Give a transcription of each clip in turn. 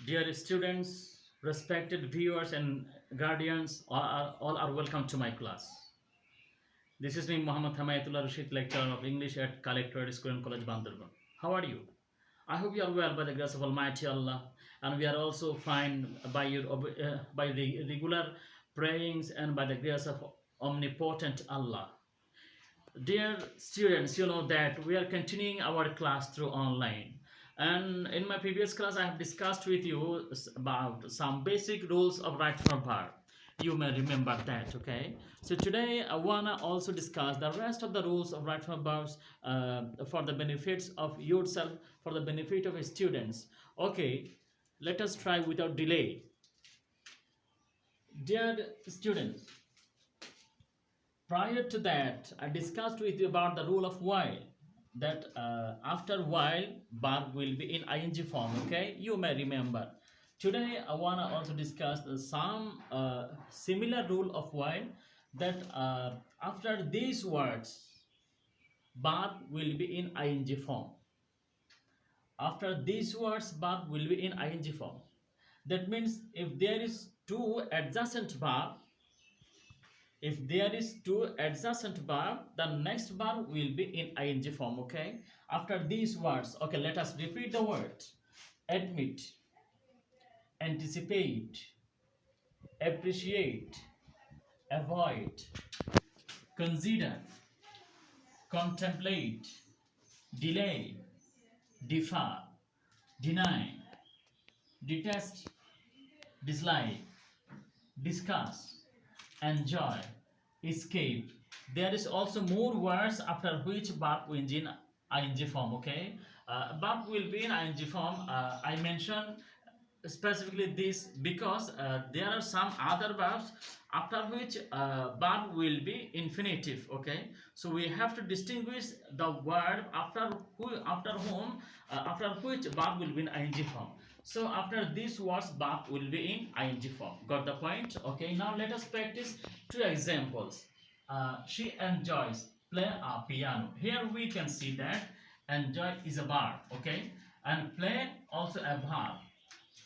Dear students, respected viewers, and guardians, all are welcome to my class. This is me, Muhammad Hamayatullah Rashid, lecturer of English at Collectorate School and College, Bandurban. How are you? I hope you are well by the grace of Almighty Allah, and we are also fine by the regular prayings and by the grace of omnipotent Allah. Dear students, you know that we are continuing our class through online. And in my previous class, I have discussed with you about some basic rules of right from verb. You may remember that, okay? So today, I wanna also discuss the rest of the rules of right from verbs for the benefits of yourself, for the benefit of students. Okay, let us try without delay. Dear students, prior to that, I discussed with you about the rule of while. That after while, verb will be in ing form. Okay, you may remember. Today, I wanna also discuss some similar rule of while. That after these words, verb will be in ing form. After these words, verb will be in ing form. That means if there is two adjacent verb, if there is two adjacent verb, the next verb will be in ing form. Okay, after these words, okay, let us repeat the word: admit, anticipate, appreciate, avoid, consider, contemplate, delay, defer, deny, detest, dislike, discuss, enjoy, escape. There is also more words after which verb will be in ing form. Okay, verb will be in ing form. I mentioned specifically this because there are some other verbs after which verb will be infinitive. Okay, so we have to distinguish the word after whom after which verb will be in ing form. So after these words, verb will be in ing form. Got the point? Okay, now let us practice two examples. She enjoys play a piano. Here we can see that enjoy is a verb. Okay, and play also a verb.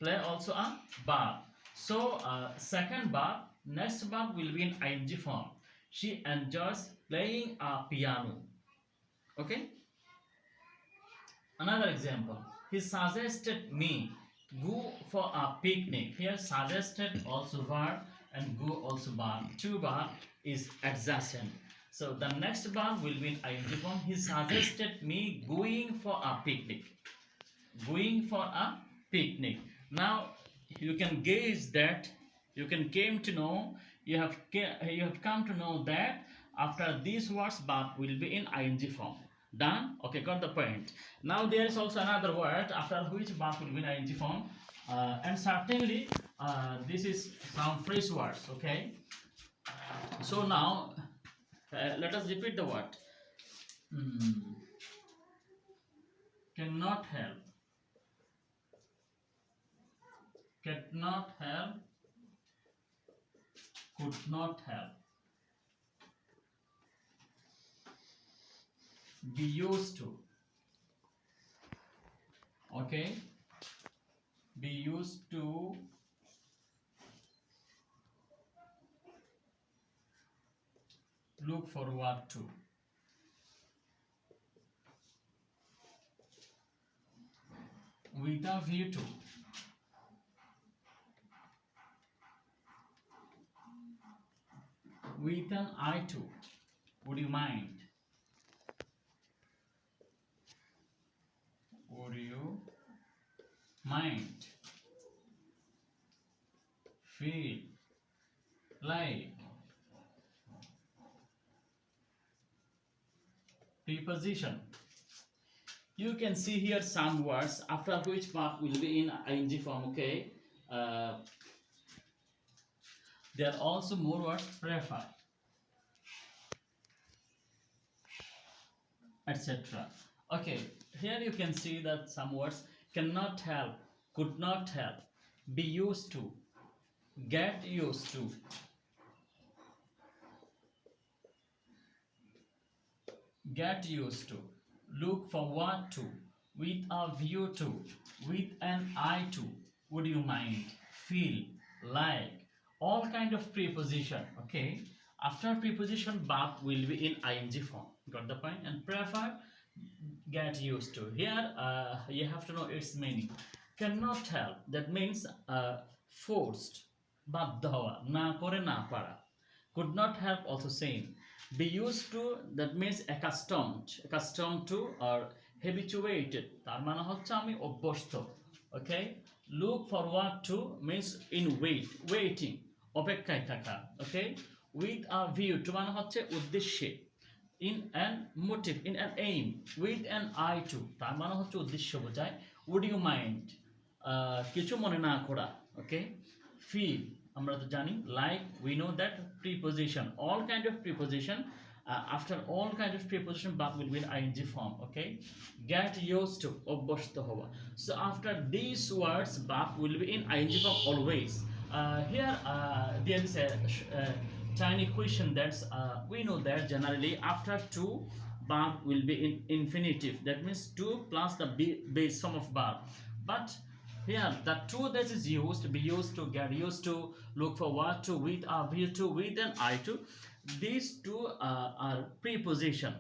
Play also a verb. So second verb, next verb will be in ing form. She enjoys playing a piano. Okay. Another example. He suggested me go for a picnic. Here suggested also verb and go also verb. Two verb is adjacent. So the next verb will be in ing form. He suggested me going for a picnic. Going for a picnic. Now you can gauge that, you can came to know, you have come to know that after these words verb will be in ing form. Done? Okay, got the point. Now there is also another word after which verb will be in ing form, and certainly this is some phrase words. Okay, so now let us repeat the word. Hmm. Cannot help, cannot help, could not help, be used to. Okay, be used to, look forward to. With a view to. With an eye to. Would you mind? Would you mind? Feel like. Preposition. You can see here some words after which verb will be in ing form. Okay, there are also more words: prefer, etc. Okay, here you can see that some words: cannot help, could not help, be used to, get used to, get used to, look forward to, with a view to, with an eye to, would you mind, feel, like, all kind of preposition. Okay, after preposition verb will be in ing form. Got the point? And prefer, get used to. Here you have to know its meaning. Cannot help, that means forced, বাধ্য হওয়া, না করে না পারা. Could not help, also same. Be used to, that means accustomed to or habituated, তার মানে হচ্ছে আমি অভ্যস্ত. Okay, look forward to means in waiting, অপেক্ষায় থাকা. Okay, with a view to মানে হচ্ছে উদ্দেশ্যে, in an motive, in an aim, with an eye to, তার মানে হচ্ছে উদ্দেশ্য বোঝায়. would you mind, কিছু মনে না করা. Okay, feel, আমরা তো জানি, like, we know that preposition, all kind of preposition, after all kind of preposition verb will be in ing form. Okay, get used to, অভ্যস্ত হওয়া. So after these words verb will be in ing form always. Here there is a tiny question, that's we know that generally after to verb will be in infinitive, that means to plus the base form of verb. But here the to that is used, be used to, get used to, look forward to, with a view to, with an eye to, these two are preposition.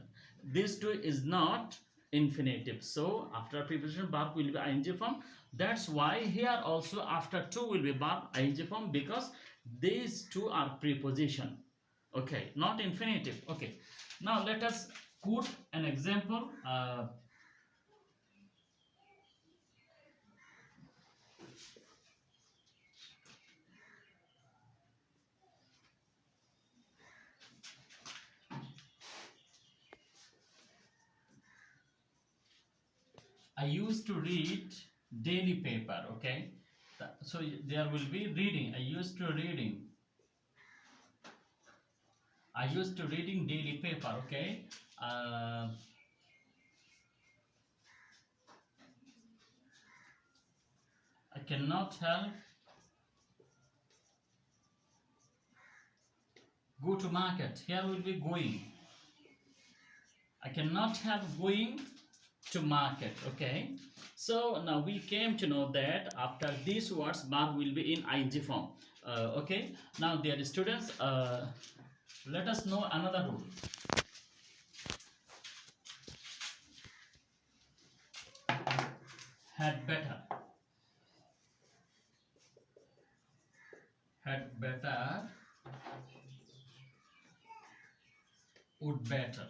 This two is not infinitive, so after preposition verb will be ing form. That's why here also after to will be verb ing form, because these two are preposition. Okay, not infinitive. Okay, now let us put an example. I used to read daily paper. Okay, so there will be reading. I used to reading daily paper. Okay, I cannot help go to market. Here will be going. I cannot help going to market. Okay, so now we came to know that after these words verb will be in ing form. Okay, now dear students, let us know another rule. Had better, would better,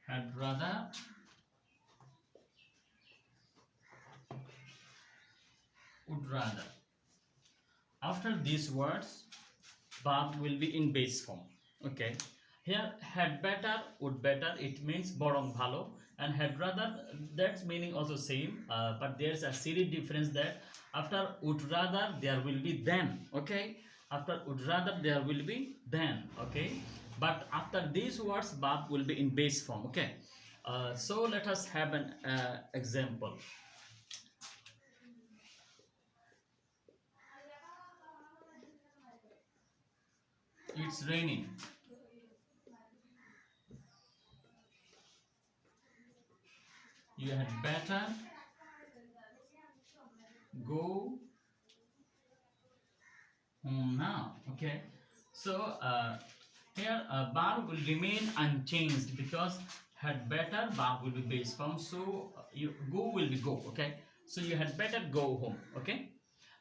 had rather, would rather. After these words verb will be in base form. Okay, here had better, would better, it means borong bhalo, and had rather, that's meaning also same, but there's a serious difference, that after would rather there will be then. Okay, after would rather there will be then. Okay, but after these words verb will be in base form. Okay, so let us have an example. It's raining. You had better go home now. Okay, so here verb will remain unchanged, because had better verb will be base form, so you go will be go. Okay, so you had better go home. Okay,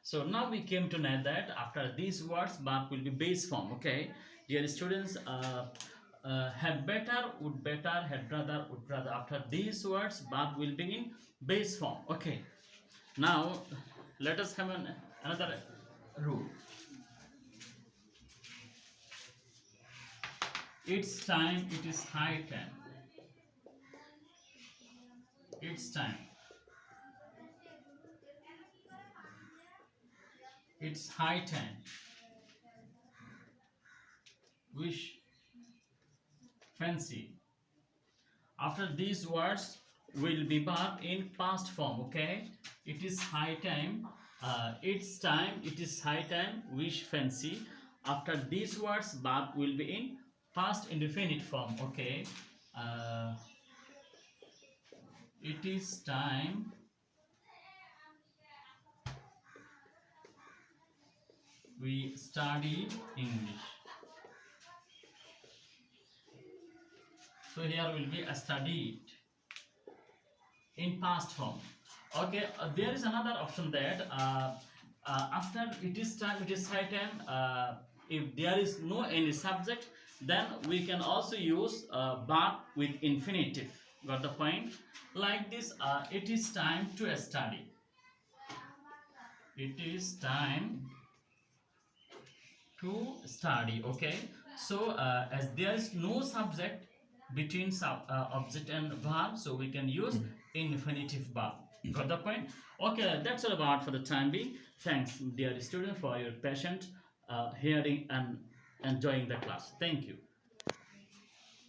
so now we came to know that after these words verb will be base form. Okay, dear students, had better, would better, had rather, would rather, after these words verb will be in base form. Okay, now let us have another rule. It's time, it is high time. It's time, it's high time. Wish, fancy. After these words will be verb in past form. Okay, it is high time, it's time, it is high time, wish, fancy. After these words verb will be in past indefinite form. Okay, uh, it is time we study English. So here will be a studied in past form. Okay, there is another option that after it is time, it is certain, if there is no any subject, then we can also use verb with infinitive. Got the point? Like this, it is time to study. It is time to study. Okay, so as there is no subject between object and verb, so we can use infinitive verb. Got the point? Okay, that's all about for the time being. Thanks, dear student, for your patient hearing and enjoying the class. Thank you.